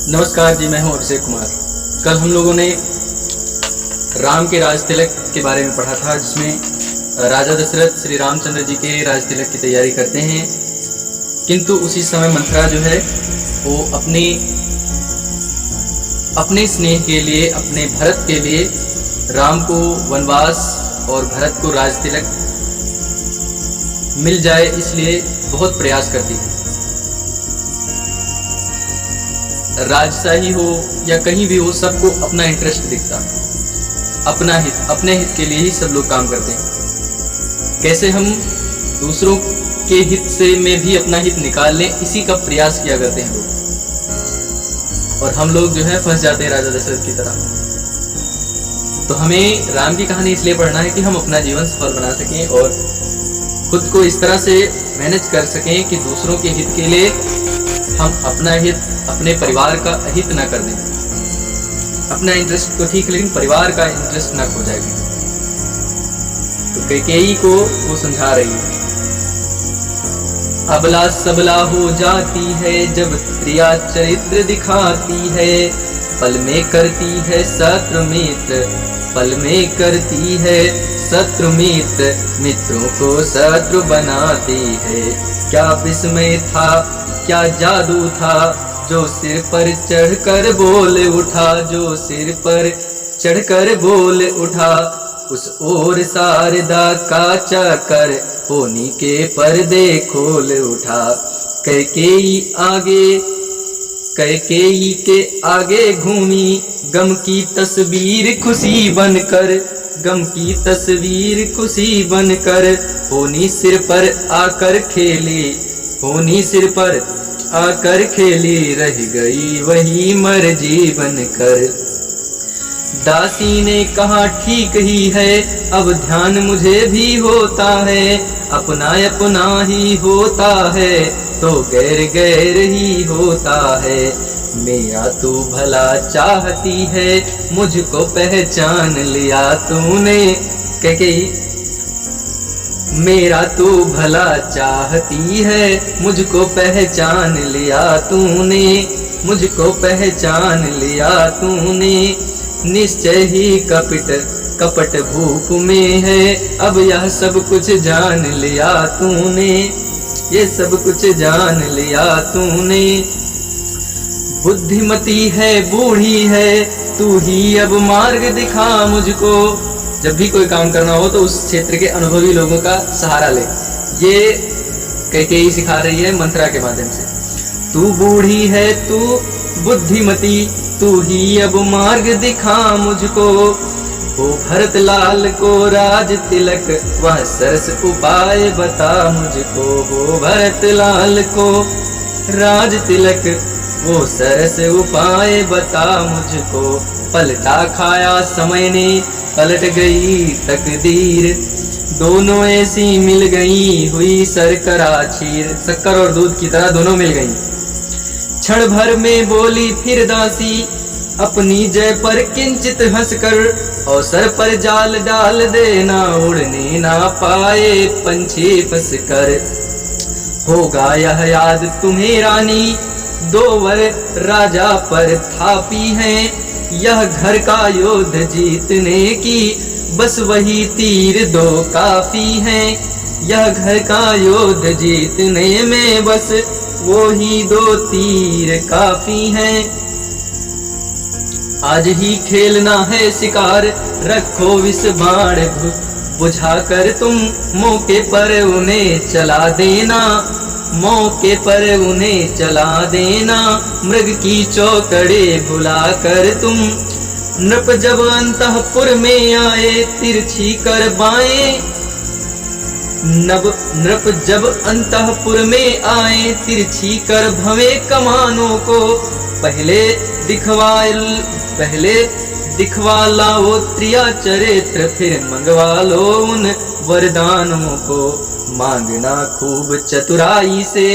नमस्कार जी, मैं हूं अभिषेक कुमार। कल हम लोगों ने राम के राज तिलक के बारे में पढ़ा था, जिसमें राजा दशरथ श्री रामचंद्र जी के राज तिलक की तैयारी करते हैं, किंतु उसी समय मंथरा जो है वो अपने स्नेह के लिए, अपने भरत के लिए राम को वनवास और भरत को राज तिलक मिल जाए, इसलिए बहुत प्रयास करती है। राजशाही हो या कहीं भी हो, सबको अपना इंटरेस्ट दिखता, अपना हित, अपने हित के लिए ही सब लोग काम करते हैं। कैसे हम दूसरों के हित से में भी अपना हित निकाल लें, इसी का प्रयास किया करते हैं लोग, और हम लोग जो है फंस जाते हैं राजा दशरथ की तरह। तो हमें राम की कहानी इसलिए पढ़ना है कि हम अपना जीवन सफल बना सकें और खुद को इस तरह से मैनेज कर सकें कि दूसरों के हित के लिए हम अपना हित, अपने परिवार का अहित ना कर दें। अपना इंटरेस्ट तो ठीक, लेकिन परिवार का इंटरेस्ट ना खो जाएगा। तो कैकेयी को वो समझा रही है, अबला सबला हो जाती है जब प्रिया चरित्र दिखाती है, पल में करती है शत्रु मित्र, पल में करती है शत्रु मित्र, मित्रों को शत्रु बनाती है। क्या विस्मय था, क्या जादू था, जो सिर पर चढ़कर बोल उठा, जो सिर पर चढ़कर बोल उठा। उस ओर शारदा का चाकर होनी के पर्दे खोल उठा। कैकेयी के आगे घूमी गम की तस्वीर खुशी बनकर, गम की तस्वीर खुशी बनकर। होनी सिर पर आकर खेली, होनी सिर पर आकर खेली, रह गई वही मर्जी बनकर। दासी ने कहा ठीक ही है, अब ध्यान मुझे भी होता है, अपना अपना ही होता है तो गैर गैर ही होता है। मेरा तू भला चाहती है, मुझको पहचान लिया तूने। कैकेयी, मेरा तू भला चाहती है, मुझको पहचान लिया तूने, मुझको पहचान लिया तूने। निश्चय ही कपट भूप में है, अब यह सब कुछ जान लिया तूने, ये सब कुछ जान लिया तूने। बुद्धिमती है, बूढ़ी है, तू ही अब मार्ग दिखा मुझको। जब भी कोई काम करना हो तो उस क्षेत्र के अनुभवी लोगों का सहारा ले, ये कैकेयी सिखा रही है मंत्रा के माध्यम से। तू बूढ़ी है, तू बुद्धिमती, तू ही अब मार्ग दिखा मुझको। हो भरत लाल को राज तिलक, वह सरस उपाय बता मुझको। हो भरत लाल को राज तिलक, वो सरस उपाय बता मुझको। पलटा खाया समय ने, पलट गई तकदीर, दोनों ऐसी मिल गई हुई शर्करा खीर। शक्कर और दूध की तरह दोनों मिल गई। क्षण भर में बोली फिर दासी, अपनी जय पर किंचित हंसकर। अवसर पर जाल डाल देना, उड़ने ना पाए पंछी फंसकर। होगा यह याद तुम्हें रानी, दो वर राजा पर थापी हैं। यह घर का युद्ध जीतने की, बस वही तीर दो काफी हैं। यह घर का युद्ध जीतने में बस वो ही दो तीर काफी हैं। आज ही खेलना है शिकार, रखो विष बाण बुझा कर तुम, मौके पर उन्हें चला देना, मौके पर उन्हें चला देना। मृग की चौकड़े भुला कर तुम, नृप जब अंतःपुर में आए तिरछी कर बाएं। नृप जब अंतःपुर में आए तिरछी कर भवे कमानों को। पहले दिखवा लाओ त्रिया चरित्र, फिर मंगवा लो उन वरदानों को। मांगना खूब चतुराई से,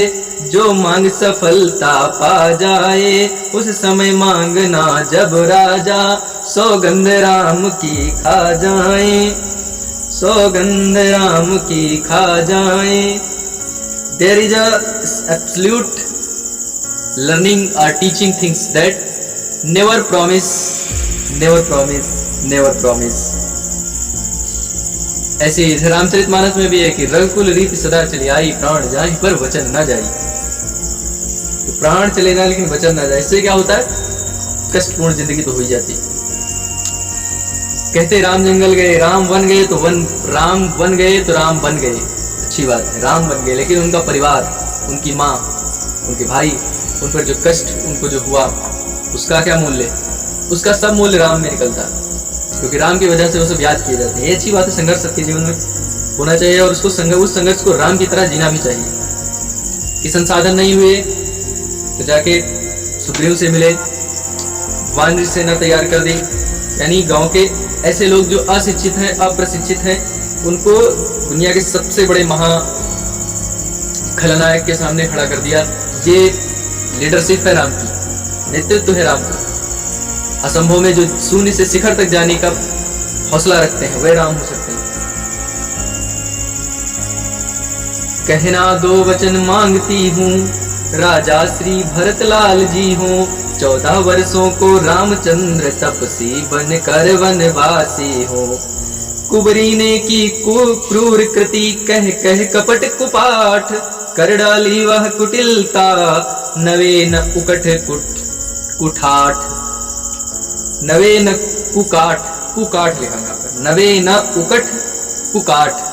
जो मांग सफलता पा जाए। उस समय मांगना जब राजा, सौगंध राम की खा जाए, सौगंध राम की खा जाए। There is a absolute learning or teaching things that never promise, never promise, never promise. ऐसे रामचरितमानस में भी है कि रघुकुल रीति सदा चली आई, प्राण जाहि पर वचन न जाई। तो प्राण चले ना लेकिन वचन न जाए, इससे क्या होता है? कष्टपूर्ण जिंदगी तो हो ही जाती। कहते राम जंगल गए, राम वन गए तो राम वन गए तो राम बन गए। अच्छी बात है, राम बन गए, लेकिन उनका परिवार, उनकी माँ, उनके भाई, उन पर जो कष्ट उनको जो हुआ, उसका क्या मूल्य? उसका सब मूल्य राम में निकलता है, क्योंकि राम की वजह से वो सब याद किए जाते हैं। ये अच्छी बात है, संघर्ष सबके जीवन में होना चाहिए और उस संघर्ष को राम की तरह जीना भी चाहिए। कि संसाधन नहीं हुए तो जाके सुग्रीव से मिले, वानर सेना तैयार कर दी, यानी गांव के ऐसे लोग जो अशिक्षित हैं, अप्रशिक्षित हैं, उनको दुनिया के सबसे बड़े महा खलनायक के सामने खड़ा कर दिया। ये लीडरशिप है राम की, नेतृत्व है राम का। असंभव में जो शून्य से शिखर तक जाने का हौसला रखते हैं, वे राम हो सकते हैं। कहना दो वचन मांगती हूँ, राजा श्री भरतलाल जी हो। 14 वर्षों को रामचंद्र तपसी बन कर वनवासी हो। कुबरी ने की क्रूर कृति, कह कह कपट कुपाठ, कर डाली वह कुटिलता, नवे न उकठ कुठाठ, नवे न कुकाठ, कुकाठ लिखा यहाँ पर, नवे न उकठ कुकाठ।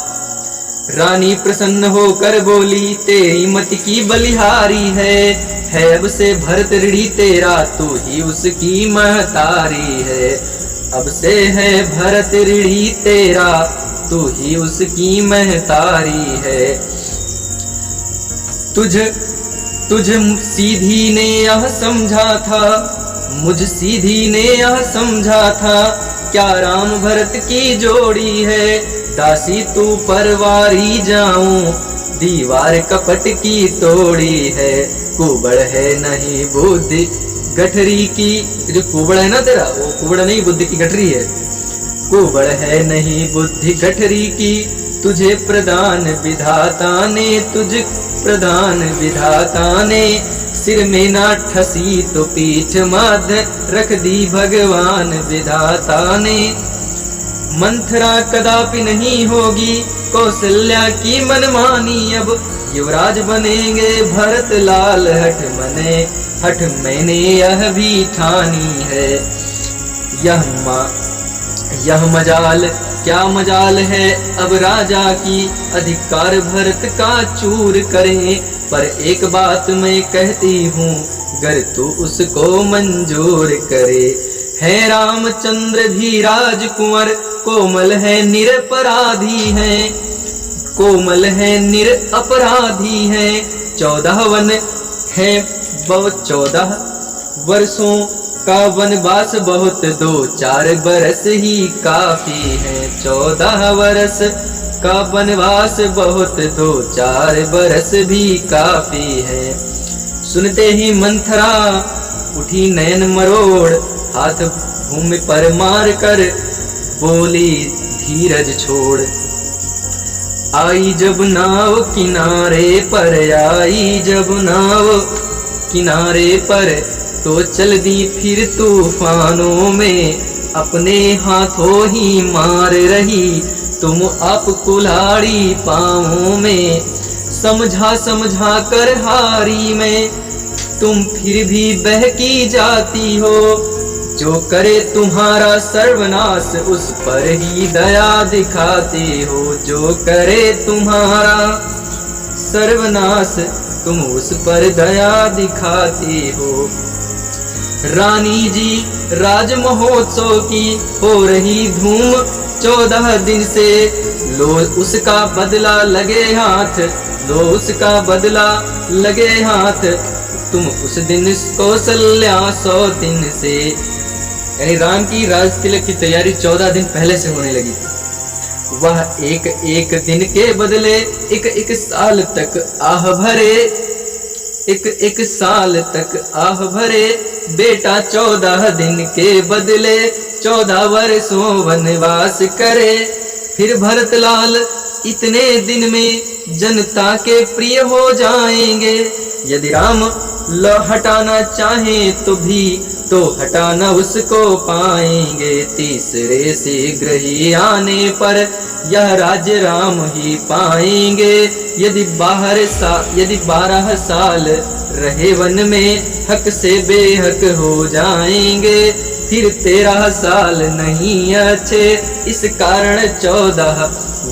रानी प्रसन्न होकर बोली, तेरी मत की बलिहारी है अब से भरत ऋणी तेरा, तू ही उसकी महतारी है। अब से है भरत ऋणी तेरा, तू ही उसकी महतारी है। तुझ सीधी ने यह समझा था, मुझ सीधी ने यह समझा था, क्या राम भरत की जोड़ी है। दासी तू परवारी जाऊं, दीवार कपट की तोड़ी है। कुबड़ है नहीं बुद्धि गठरी की, जो कुबड़ है ना तेरा, वो कुबड़ नहीं बुद्धि की गठरी है। कुबड़ है नहीं बुद्धि गठरी की, तुझे प्रदान विधाता ने, तुझ प्रदान विधाता ने। सिर में ना ठसी तो पीठ माध्य रख दी भगवान विधाता ने। मंथरा कदापि नहीं होगी कौशल्या की मनमानी, अब युवराज बनेंगे भरत लाल हठ मने, हठ मैंने यह भी ठानी है। यह मजाल क्या मजाल है अब राजा की, अधिकार भरत का चूर करें। पर एक बात मैं कहती हूँ, गर तू उसको मंजूर करे। है रामचंद्र भी राजकुंवर, कोमल है निरपराधी है, कोमल है निरपराधी है। 14 वन है 14 वर्षों का वनवास बहुत, 2-4 बरस ही काफी है। 14 वर्ष का वनवास बहुत, 2-4 बरस भी काफी है। सुनते ही मंथरा उठी नयन मरोड़, हाथ भूमि पर मार कर बोली धीरज छोड़। आई जब नाव किनारे पर, आई जब नाव किनारे पर, तो चल दी फिर तूफानों में, अपने हाथों ही मार रही तुम आप कुल्हाड़ी पाँवों में। समझा समझा कर हारी में तुम फिर भी बहकी जाती हो, जो करे तुम्हारा सर्वनाश उस पर ही दया दिखाती हो। जो करे तुम्हारा सर्वनाश तुम उस पर दया दिखाती हो। रानी जी राज महोत्सव की हो रही धूम, 14 दिन से लो उसका बदला लगे हाथ, लो उसका बदला लगे हाथ। तुम उस दिन कौशल्या 100 दिन से, यानी राम की राज तिलक की तैयारी 14 दिन पहले से होने लगी थी। वह एक एक दिन के बदले एक एक साल तक आह भरे, एक एक साल तक आह भरे। बेटा 14 दिन के बदले 14 वर्षों वनवास करे। फिर भरतलाल इतने दिन में जनता के प्रिय हो जाएंगे, यदि राम हटाना चाहें तो हटाना उसको पाएंगे। तीसरे शीघ्र ही आने पर यह राज्य राम ही पाएंगे। यदि 12 साल रहे वन में हक से बेहक हो जाएंगे। फिर 13 साल नहीं अच्छे, इस कारण 14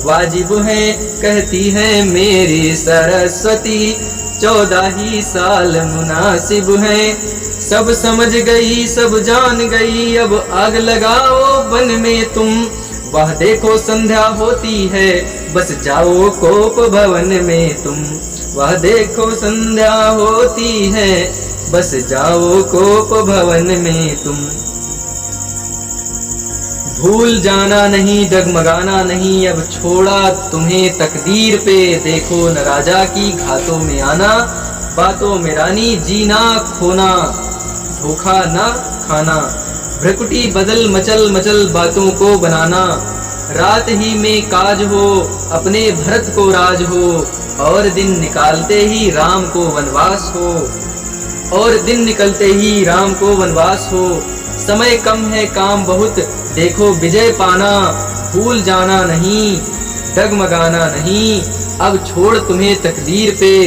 वाजिब हैं। कहती है मेरी सरस्वती 14 ही साल मुनासिब हैं। सब समझ गई सब जान गई, अब आग लगाओ वन में तुम। वह देखो संध्या होती है, बस जाओ कोप भवन में तुम। वह देखो संध्या होती है, बस जाओ कोप भवन में तुम। भूल जाना नहीं डगमगाना नहीं, अब छोड़ा तुम्हें तकदीर पे। देखो न राजा की घातों में आना, बातों में रानी जीना खोना। धोखा ना खाना, भ्रकुटी बदल मचल मचल बातों को बनाना। रात ही में काज हो, अपने भरत को राज हो। और दिन निकालते ही राम को वनवास हो। और दिन निकलते ही राम को वनवास हो। समय कम है काम बहुत, देखो विजय पाना। भूल जाना नहीं डगमगाना नहीं, अब छोड़ तुम्हें तकदीर पे।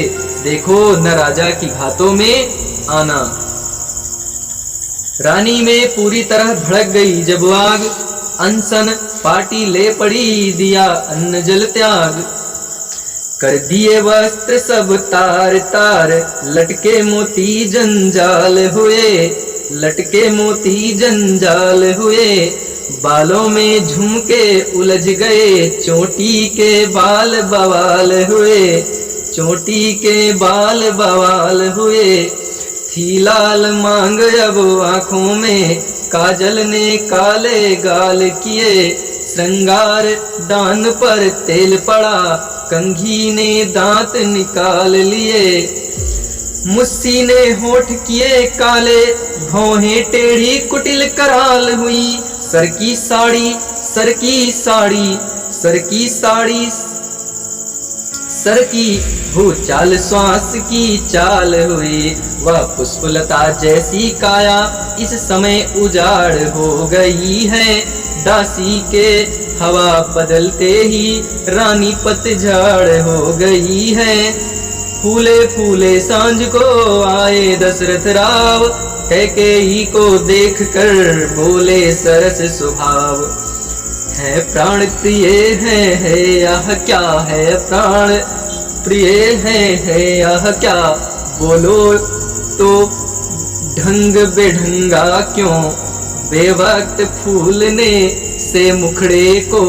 देखो न राजा की घातों में आना। रानी में पूरी तरह भड़क गई जब आग, अनशन पार्टी ले पड़ी दिया अन्न जल त्याग। कर दिए वस्त्र सब तार तार, लटके मोती जंजाल हुए। लटके मोती जंजाल हुए, बालों में झुमके उलझ गए। चोटी के बाल बवाल हुए, चोटी के बाल बवाल हुए। थी लाल मांग अब आंखों में, काजल ने काले गाल किए। श्रृंगार दान पर तेल पड़ा, कंघी ने दांत निकाल लिए। मुस्सी ने होठ किए काले, भौहें टेढ़ी कुटिल कराल हुई। सर की साड़ी सर की साड़ी सर की साड़ी सर की भूचाल श्वास की चाल हुई। वह पुष्पलता जैसी काया इस समय उजाड़ हो गई है। दासी के हवा बदलते ही रानी पतझड़ हो गई है। फूले फूले सांझ को आए दशरथ राव, कैकेयी को देख कर बोले सरस स्वभाव। है प्राण प्रिय है यह क्या है प्राण प्रिय है यह क्या। बोलो तो ढंग बेढंगा क्यों, बेवक्त फूलने से मुखड़े को।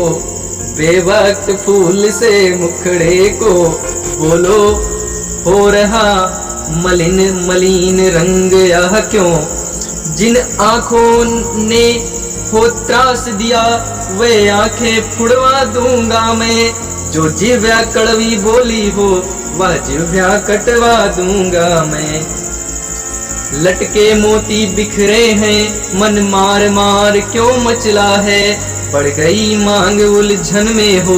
बेवक्त फूल से मुखड़े को बोलो हो रहा मलिन मलिन रंग यह क्यों। जिन आँखों ने हो त्रास दिया वे आंखें फुड़वा दूंगा मैं। जो जिह्वा कड़वी बोली हो वह जिह्वा कटवा दूंगा मैं। लटके मोती बिखरे हैं मन मार मार क्यों मचला है। बढ़ गई मांग उलझन में हो,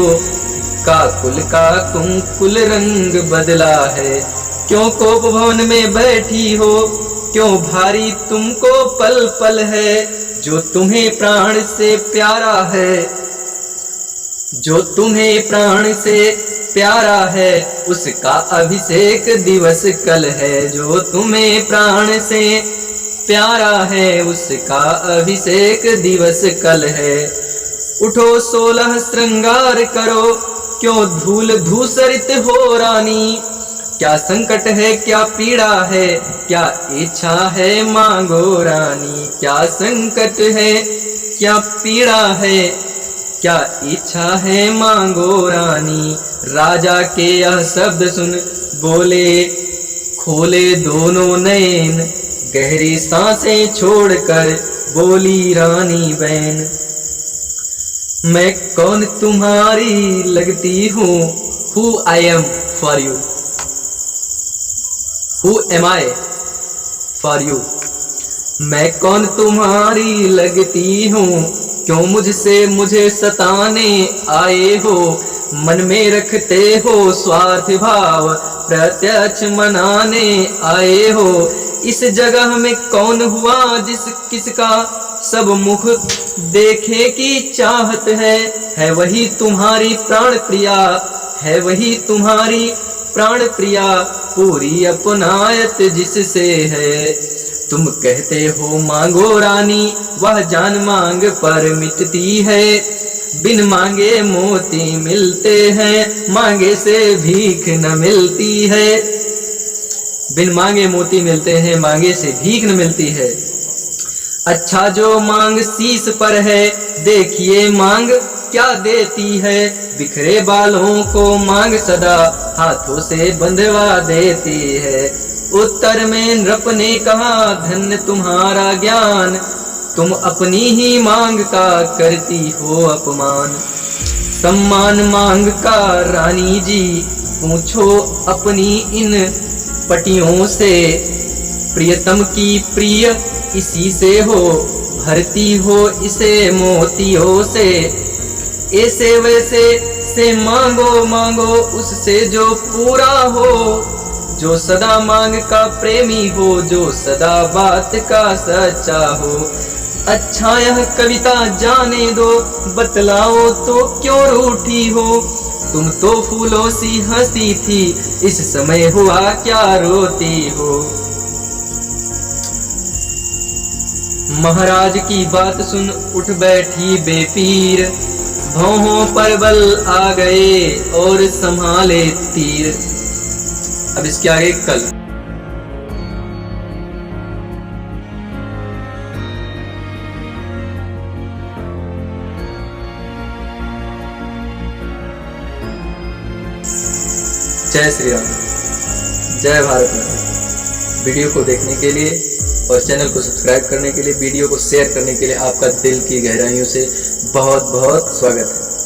काकुल का कुंकुल रंग बदला है। क्यों कोप भवन में बैठी हो, क्यों भारी तुमको पल पल है। जो तुम्हें प्राण से प्यारा है, जो तुम्हें प्राण से प्यारा है, उसका अभिषेक दिवस कल है। जो तुम्हें प्राण से प्यारा है, उसका अभिषेक दिवस कल है। उठो 16 श्रृंगार करो, क्यों धूल धूसरित हो रानी। क्या संकट है क्या पीड़ा है, क्या इच्छा है मांगो रानी। क्या संकट है क्या पीड़ा है, क्या इच्छा है मांगो रानी। राजा के यह शब्द सुन बोले खोले दोनों नयन। गहरी सांसें छोड़कर बोली रानी बहन। मैं कौन तुम्हारी लगती हूँ, Who I am for you, Who am I for you। मैं कौन तुम्हारी लगती हूँ, क्यों मुझसे मुझे सताने आए हो। मन में रखते हो स्वार्थ भाव, अप्रत्यक्ष मनाने आए हो। इस जगह में कौन हुआ जिस किसका सब मुख देखे की चाहत है वही तुम्हारी प्राण प्रिया, है वही तुम्हारी प्राण प्रिया, पूरी अपनायत जिससे है। तुम कहते हो मांगो रानी, वह जान मांग पर मिटती है। बिन मांगे मोती मिलते हैं, मांगे से भीख न मिलती है। बिन मांगे मोती मिलते हैं, मांगे से भीख न मिलती है। अच्छा जो मांग शीश पर है, देखिए मांग क्या देती है। बिखरे बालों को मांग सदा हाथों से बंधवा देती है। उत्तर में नृप ने कहा, धन्य तुम्हारा ज्ञान, तुम अपनी ही मांग का करती हो अपमान। सम्मान मांग का रानी जी, पूछो अपनी इन पटियों से। प्रियतम की प्रिय इसी से हो, भरती हो इसे मोतियों से। ऐसे वैसे से मांगो मांगो उससे जो पूरा हो, जो सदा मांग का प्रेमी हो, जो सदा बात का सच्चा हो। अच्छा यह कविता जाने दो, बतलाओ तो क्यों रूठी हो। तुम तो फूलों सी हंसी थी, इस समय हुआ क्या रोती हो। महाराज की बात सुन उठ बैठी बेपीर, भौहों पर बल आ गए और संभाले तीर। अब इसके आगे कल। जय श्री राम, जय भारत माता। वीडियो को देखने के लिए और चैनल को सब्सक्राइब करने के लिए, वीडियो को शेयर करने के लिए आपका दिल की गहराइयों से बहुत बहुत स्वागत है।